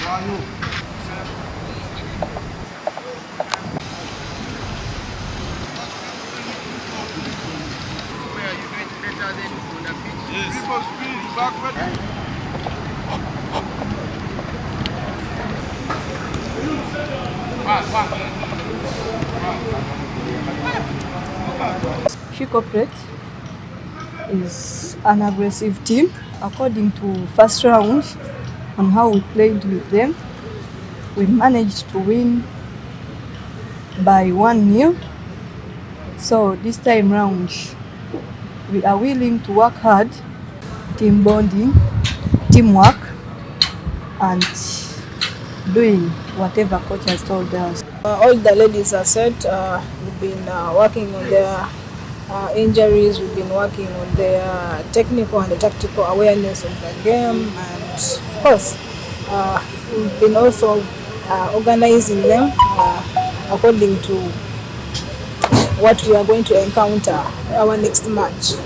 SHE Corperates is an aggressive team. According to first round on how we played with them, we managed to win by 1-0. So this time round, we are willing to work hard, team bonding, teamwork, and doing whatever coach has told us. All the ladies are set. We've been working on their injuries. We've been working on their technical and tactical awareness of the game, and of course, we've been also organizing them according to what we are going to encounter our next match.